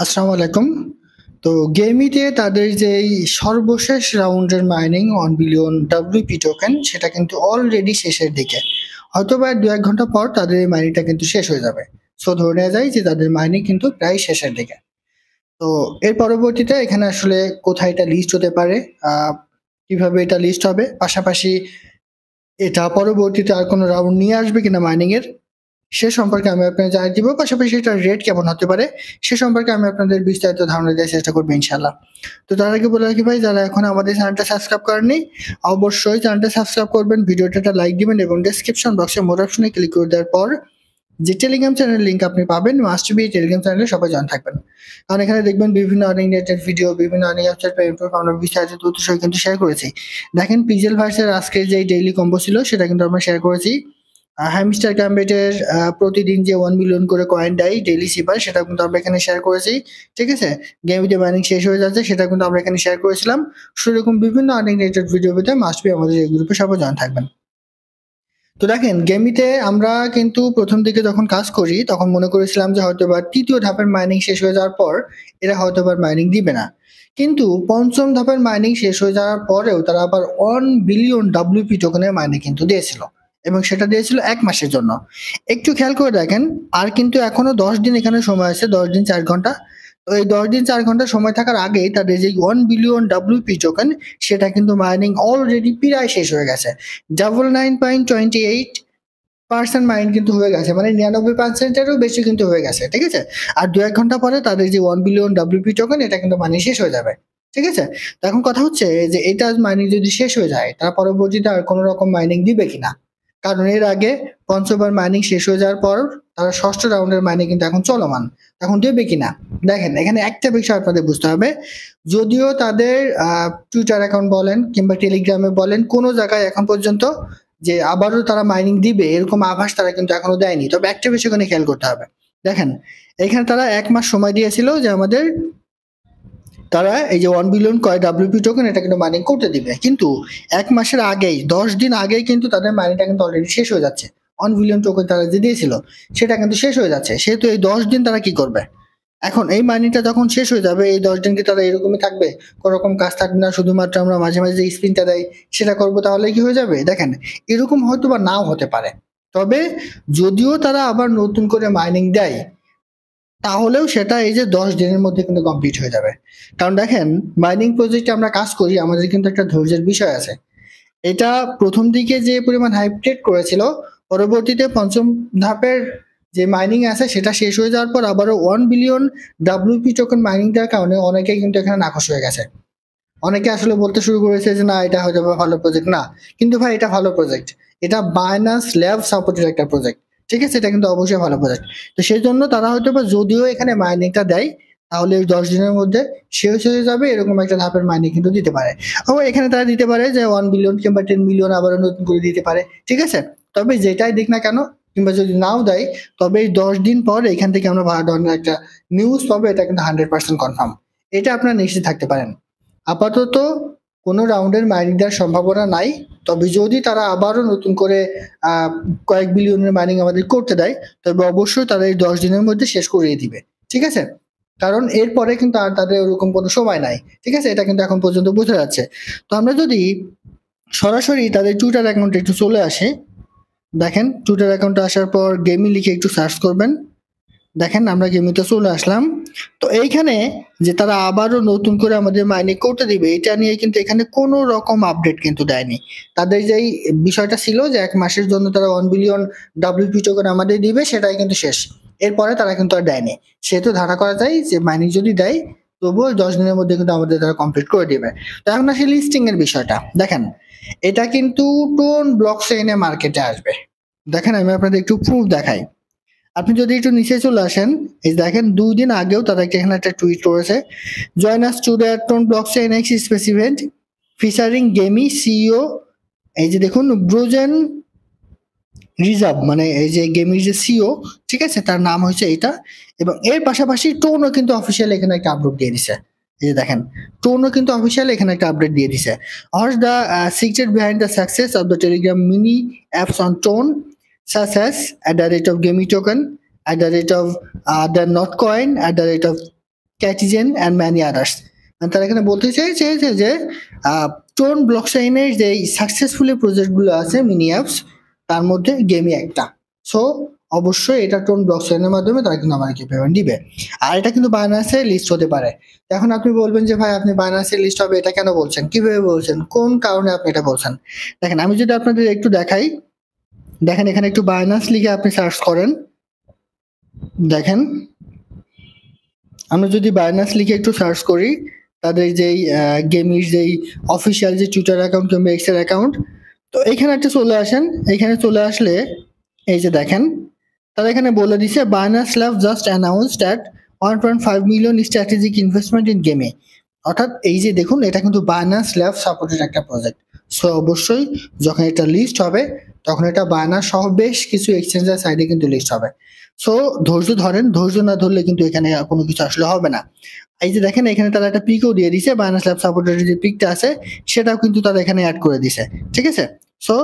আসসালামু আলাইকুম। তো গেমিতে তাদের যে এই সর্বশেষ রাউন্ডের মাইনিং 1 বিলিয়ন WP টোকেন সেটা কিন্তু অলরেডি শেষের দিকে। হয়তোবা ২-১ ঘন্টা পর তাদের এই মাইনিংটা কিন্তু শেষ হয়ে যাবে। সো ধরে নেওয়া যায় যে তাদের মাইনিং কিন্তু প্রায় শেষের দিকে। তো এর পরবর্তীতে এখানে আসলে কোথায় এটা লিস্ট হতে পারে, আ কিভাবে এটা লিস্ট হবে, পাশাপাশি এটা পরবর্তীতে আর কোনো রাউন্ড নিয়ে আসবে কিনা মাইনিং এর সে সম্পর্কে আমি আপনাদের জানিয়ে দিব। পাশাপাশি এটার রেট কেমন হতে পারে সে সম্পর্কে আমি আপনাদের বিস্তারিত ধারণা দেওয়ার চেষ্টা করবো ইনশাআল্লাহ। তো তার আগে বলে রাখি ভাই, যারা এখন আমাদের চ্যানেলটা সাবস্ক্রাইব করেননি অবশ্যই চ্যানেলটা সাবস্ক্রাইব করবেন, ভিডিওটা একটা লাইক দিবেন এবং ডেসক্রিপশন বক্সে মোর অপশনে ক্লিক করে দেওয়ার পর যে টেলিগ্রাম চ্যানেল লিংক আপনি পাবেন, মাস্ট বি টেলিগ্রাম চ্যানেলে সবাই জয়েন থাকবেন। কারণ এখানে দেখবেন বিভিন্ন আর্নিং রিলেটেড ভিডিও, বিভিন্ন আর্নিং ওয়েবসাইট আমরা বিস্তারিত তথ্য সহ কিন্তু শেয়ার করেছি। দেখেন পিজেল ভার্সের আজকের যে ডেইলি কম্বো ছিল সেটা কিন্তু আমরা শেয়ার করেছি। হ্যামস্টার গ্যাম্বেটের প্রতিদিন যে 1 মিলিয়ন করে কয়েন দেয় ডেইলি সিপার সেটা কিন্তু আমরা এখানে শেয়ার করেছি। ঠিক আছে? গেমিতে মাইনিং শেষ হয়ে যাচ্ছে সেটা কিন্তু আমরা এখানে শেয়ার করেছিলাম। সেরকম বিভিন্ন আর্নিং রিলেটেড ভিডিও পেতে মাস্ট বি আমাদের এই গ্রুপে সবাই জয়েন থাকবেন। তো দেখেন গেমিতে আমরা কিন্তু প্রথম দিকে যখন কাজ করি তখন মনে করেছিলাম যে হয়তো বা তৃতীয় ধাপের মাইনিং শেষ হয়ে যাওয়ার পর এরা হয়তো বা মাইনিং দিবে না। কিন্তু পঞ্চম ধাপের মাইনিং শেষ হয়ে যাওয়ার পরেও তারা আবার 1 বিলিয়ন WP টোকেনের মাইনিং কিন্তু দিয়েছিল এবং সেটা দিয়েছিল ১ মাসের জন্য। একটু খেয়াল করে দেখেন, আর কিন্তু এখনো ১০ দিন এখানে সময় আছে, ১০ দিন ৪ ঘন্টা। তো এই ১০ দিন ৪ ঘন্টা সময় থাকার আগেই তাদের যে 1 বিলিয়ন WP টোকেন সেটা কিন্তু মাইনিং অলরেডি প্রায় শেষ হয়ে গেছে। 99.28% মাইন্ড কিন্তু হয়ে গেছে, মানে ৯৯%-এরও বেশি কিন্তু হয়ে গেছে। ঠিক আছে? আর ২-১ ঘন্টা পরে তাদের যে 1 বিলিয়ন WP টোকেন এটা কিন্তু মাইনিং শেষ হয়ে যাবে। ঠিক আছে? তো এখন কথা হচ্ছে যে এটা মাইনিং যদি শেষ হয়ে যায় তারা পরবর্তীতে আর কোন রকম মাইনিং দিবে কিনা? কারণ এর আগে পঞ্চমবার মাইনিং শেষ হয়ে যাওয়ার পর তারা ষষ্ঠ রাউন্ডের মাইনিং কিন্তু এখন চলমান। এখন দেবে কিনা? দেখেন এখানে একটা বিষয় আপনাদের বুঝতে হবে। যদিও তাদের টুইটার অ্যাকাউন্ট বলেন কিংবা টেলিগ্রামে বলেন কোন জায়গায় এখন পর্যন্ত যে আবারও তারা মাইনিং দিবে এরকম আভাস তারা কিন্তু এখনো দেয়নি। তবে একটা বিষয় এখানে খেয়াল করতে হবে। দেখেন এখানে তারা ১ মাস সময় দিয়েছিল যে আমাদের তারা এই যে 1 বিলিয়ন WP টোকেন এটা কিন্তু মাইনিং করতে দিবে। কিন্তু ১ মাসের আগেই ১০ দিন আগেই কিন্তু তাদের মাইনিংটা কিন্তু অলরেডি শেষ হয়ে যাচ্ছে। 1 বিলিয়ন টোকেন তারা যে দিয়েছিল সেটা কিন্তু শেষ হয়ে যাচ্ছে। সেহেতু এই ১০ দিন তারা কি করবে? এখন এই মাইনিংটা যখন শেষ হয়ে যাবে এই ১০ দিন কি তারা এরকমই থাকবে? কোন রকম কাজ থাকবে না, শুধুমাত্র আমরা মাঝে, মাঝে যে স্পিনটা দেয় সেটা করব, তাহলে কি হয়ে যাবে? দেখেন এরকম হয়তোবা নাও হতে পারে। তবে যদিও তারা আবার নতুন করে মাইনিং দেয় তাহলেও সেটা এই যে ১০ দিনের মধ্যে কিন্তু কমপ্লিট হয়ে যাবে। কারণ দেখেন মাইনিং প্রজেক্টে আমরা কাজ করি, আমাদের কিন্তু একটা ধৈর্যের বিষয় আছে। এটা প্রথম দিকে যে পরিমাণ হাইপ ক্রিয়েট করেছিল, পরবর্তীতে পঞ্চম ধাপের যে মাইনিং আছে সেটা শেষ হয়ে যাওয়ার পর আবারও 1 বিলিয়ন WP টোকেন মাইনিং দেওয়ার কারণে অনেকেই কিন্তু এখানে নাখুশ হয়ে গেছে। অনেকে আসলে বলতে শুরু করেছে যে না এটা হয়তো বা ভালো প্রজেক্ট না। কিন্তু ভাই এটা ভালো প্রজেক্ট। এটা Binance Lab সাপোর্টেড একটা প্রজেক্ট। ঠিক আছে? এটা কিন্তু অবশ্যই ভালো প্রজেক্ট। তো সেজন্য তারা হয়তোবা যদিও এখানে মাইনিংটা দেয় তাহলে ওই ১০ দিনের মধ্যে শেষ হয়ে যাবে এরকম একটা ধাপের মাইনিং কিন্তু দিতে পারে। আবার এখানে তারা দিতে পারে যে 1 বিলিয়ন কিংবা 10 মিলিয়ন আবারও নতুন করে দিতে পারে। ঠিক আছে? তবে যেটাই দিক না কেন কিংবা যদি নাও দেয় তবে এই ১০ দিন পর এখান থেকে আমরা ভালো ধরনের একটা নিউজ পাবো, এটা কিন্তু 100% কনফার্ম। এটা আপনারা নিশ্চিত থাকতে পারেন। আপাতত কোনো রাউন্ডের মাইনিং দেওয়ার সম্ভাবনা নাই। তবে যদি তারা আবারও নতুন করে কয়েক বিলিয়নের মাইনিং আমাদের করতে দেয়, তবে অবশ্যই তারা এই ১০ দিনের মধ্যে শেষ করিয়ে দিবে। ঠিক আছে? কারণ এরপরে কিন্তু আর তাদের ওরকম কোনো সময় নাই। ঠিক আছে? এটা কিন্তু এখন পর্যন্ত বোঝা যাচ্ছে। তো আমরা যদি সরাসরি তাদের টুইটার অ্যাকাউন্টে একটু চলে আসি, দেখেন টুইটার অ্যাকাউন্টে আসার পর গেমি লিখে একটু সার্চ করবেন। দেখেন আমরা গেমিংতে চলে আসলাম। তো এইখানে যে তারা আবারও নতুন করে আমাদের মাইনিং করতে দিবে এটা নিয়ে কিন্তু এখানে কোনো রকম আপডেট কিন্তু দেয়নি। তাদের যেই বিষয়টা ছিল যে ১ মাসের জন্য তারা 1 বিলিয়ন WP টোকেন আমাদের দিবে সেটাই কিন্তু শেষ। এরপরে তারা কিন্তু আর দেয়নি। সেহেতু ধারণা করা যায় যে মাইনিং যদি দেয় তবুও ১০ দিনের মধ্যে কিন্তু আমাদের তারা কমপ্লিট করে দিবে। তো এখন আসি লিস্টিং এর বিষয়টা। দেখেন এটা কিন্তু টোন ব্লকচেইনে মার্কেটে আসবে। দেখেন আমি আপনাদের একটু প্রুফ দেখাই। আপনি যদি একটু নিচে চলে আসেন, এই দেখেন ২ দিন আগেও তারা এখানে একটা টুইট করেছে। Join us to the TON blockchain X space event featuring Gamee CEO. এই যে দেখুন ব্রোজেন রিজার্ভ, মানে এই যে গেমির যে সিইও, ঠিক আছে, তার নাম হচ্ছে এটা। এবং এর পাশাপাশি টোনও কিন্তু অফিসিয়াল এখানে একটা আপডেট দিয়ে দিছে। এই যে দেখেন টোনও কিন্তু অফিসিয়াল এখানে একটা আপডেট দিয়ে দিছে। What's the secret behind the success of the Telegram mini apps on tone such as at the rate of gaming token, at the rate of the not coin, at the rate of Catizen and many others. তারা এখানে বলতে চাইছে যে tone ব্লকচেইনের যে successfully প্রজেক্টগুলো আছে mini apps, তার মধ্যে গেমই একটা। সো অবশ্যই এটা টোন ব্লকচেইনের মাধ্যমে তারা কিন্তু আমাদেরকে পেমেন্ট দিবে। আর এটা কিন্তু বাইনান্সে লিস্ট হতে পারে। এখন আপনি বলবেন যে ভাই আপনি বাইনান্সে লিস্ট হবে এটা কেন বলছেন, কিভাবে বলছেন, কোন কারণে আপনি এটা বলছেন? দেখেন আমি যদি আপনাদের একটু দেখাই, দেখেন এখানে একটু বাইনান্স লিখে আপনি সার্চ করেন। দেখেন আমরা যদি বাইনান্স লিখে একটু সার্চ করি, তাদের যেই গেমির যেই অফিসিয়াল যে টুইটার অ্যাকাউন্ট কিংবা এক্সের অ্যাকাউন্ট, তো এখানে একটা চলে আসেন। এখানে চলে আসলে এই যে দেখেন তারা এখানে বলে দিছে Binance lab just announced at 1.5 million strategic investment in গেমে। অর্থাৎ এই যে দেখুন এটা কিন্তু বাইনান্স ল্যাব সাপোর্টেড একটা প্রজেক্ট। সো অবশ্যই যখন এটা লিস্ট হবে তখন এটা বাইনান্স সহ বেশ কিছু এক্সচেঞ্জের সাইডে কিন্তু লিস্ট হবে। সো ধৈর্য ধরেন, ধৈর্য না ধরলে কিন্তু এখানে কোনো কিছু আসলে হবে না। এই যে দেখেন এখানে তারা একটা পিকও দিয়ে দিছে, বাইনান্স ল্যাব সাপোর্টেড যে পিকটা আছে সেটাও কিন্তু তারা এখানে অ্যাড করে দিছে। ঠিক আছে, সো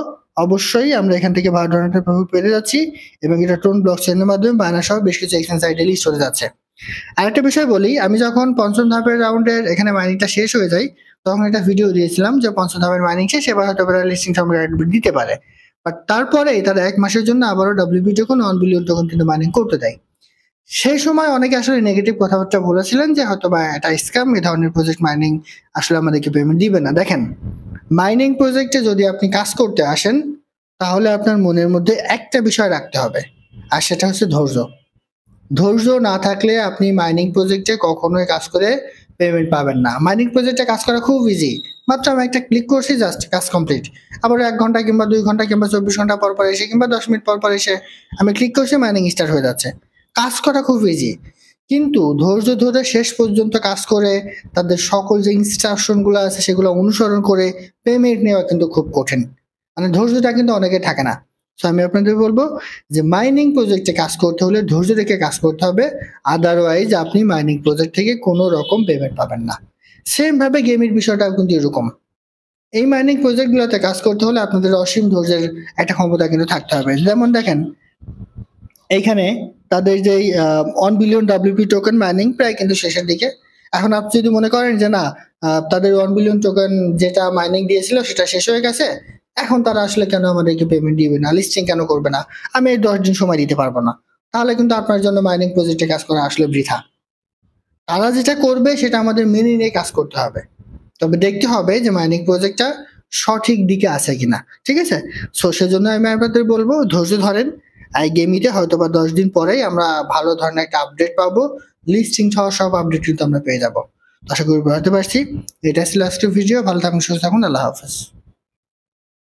অবশ্যই আমরা এখান থেকে ভালো ধরনের প্রফিট পেতে যাচ্ছি এবং এটা টোন ব্লকচেইনের মাধ্যমে বাইনান্স সহ বেশ কিছু এক্সচেঞ্জ সাইটে লিস্ট হতে যাচ্ছে। আরেকটা বিষয় বলি, আমি যখন পঞ্চম ধাপের রাউন্ডের এখানে মাইনিংটা শেষ হয়ে যায় তখন একটা ভিডিও দিয়েছিলাম যে পঞ্চম ধাপের মাইনিং শেষ, এবার হয়তো লিস্টিং সম্পর্কে দিতে পারে। বাট তারপরে তারা 1 মাসের জন্য আবারও WP টোকেন 1 বিলিয়ন টোকেন কিন্তু মাইনিং করতে দেয়। সেই সময় অনেকে আসলে নেগেটিভ কথাবার্তা বলেছিলেন যে হয়তো বা এটা স্ক্যাম, এই ধরনের প্রজেক্ট মাইনিং আসলে আমাদেরকে পেমেন্ট দিবে না। দেখেন মাইনিং প্রজেক্টে যদি আপনি কাজ করতে আসেন তাহলে আপনার মনের মধ্যে একটা বিষয় রাখতে হবে, আর সেটা হচ্ছে ধৈর্য। ধৈর্য না থাকলে আপনি মাইনিং প্রজেক্টে কখনোই কাজ করে পেমেন্ট পাবেন না। মাইনিং প্রজেক্টে কাজ করা খুব ইজি, মাত্র আমি একটা ক্লিক করছি জাস্ট কাজ কমপ্লিট। আবার 1 ঘন্টা কিংবা 2 ঘন্টা কিংবা 24 ঘন্টা পর পর এসে কিংবা 10 মিনিট পর পর এসে আমি ক্লিক করছি, মাইনিং স্টার্ট হয়ে যাচ্ছে। কাজ করা খুব ইজি, কিন্তু ধৈর্য ধরে শেষ পর্যন্ত কাজ করে তাদের সকল যে ইনস্ট্রাকশনগুলো আছে সেগুলো অনুসরণ করে পেমেন্ট নেওয়া কিন্তু খুব কঠিন। মানে ধৈর্যটা কিন্তু অনেকে থাকে না। সো আমি আপনাদের বলবো যে মাইনিং প্রজেক্টে কাজ করতে হলে ধৈর্য রেখে কাজ করতে হবে, আদারওয়াইজ আপনি মাইনিং প্রজেক্ট থেকে কোনো রকম পেমেন্ট পাবেন না। সেম ভাবে গেমের বিষয়টাও কিন্তু এরকম। এই মাইনিং প্রজেক্টগুলোতে কাজ করতে হলে আপনাদের অসীম ধৈর্যের একটা ক্ষমতা কিন্তু থাকতে হবে। যেমন দেখেন এইখানে তাদের যেই 1 বিলিয়ন WP টোকেন মাইনিং প্রায় কিন্তু শেষের দিকে। এখন আপনি যদি মনে করেন যে না তাদের 1 বিলিয়ন টোকেন যেটা মাইনিং দিয়েছিল সেটা শেষ হয়ে গেছে, এখন তারা আসলে কেন আমাদেরকে পেমেন্ট দিবে না, লিস্টিং কেন করবে না, আমি এই 10 দিন সময় দিতে পারবো না, তাহলে কিন্তু আপনার জন্য মাইনিং প্রজেক্টে কাজ করা আসলে বৃথা। তারা যেটা করবে সেটা আমাদের মেনে নিয়ে কাজ করতে হবে, তবে দেখতে হবে যে মাইনিং প্রজেক্টটা সঠিক দিকে আছে কিনা। ঠিক আছে, সো সেজন্য আমি আপনাদের বলবো ধৈর্য ধরেন। এই গেমিতে হয়তো বা 10 দিন পরেই আমরা ভালো ধরনের একটা আপডেট পাবো, লিস্টিং সহ সব আপডেট কিন্তু আমরা পেয়ে যাবো। আশা করি বুঝতে পারছি। এটা ছিল আজকের ভিডিও। ভালো থাকুন, সুস্থ থাকুন, আল্লাহ হাফেজ।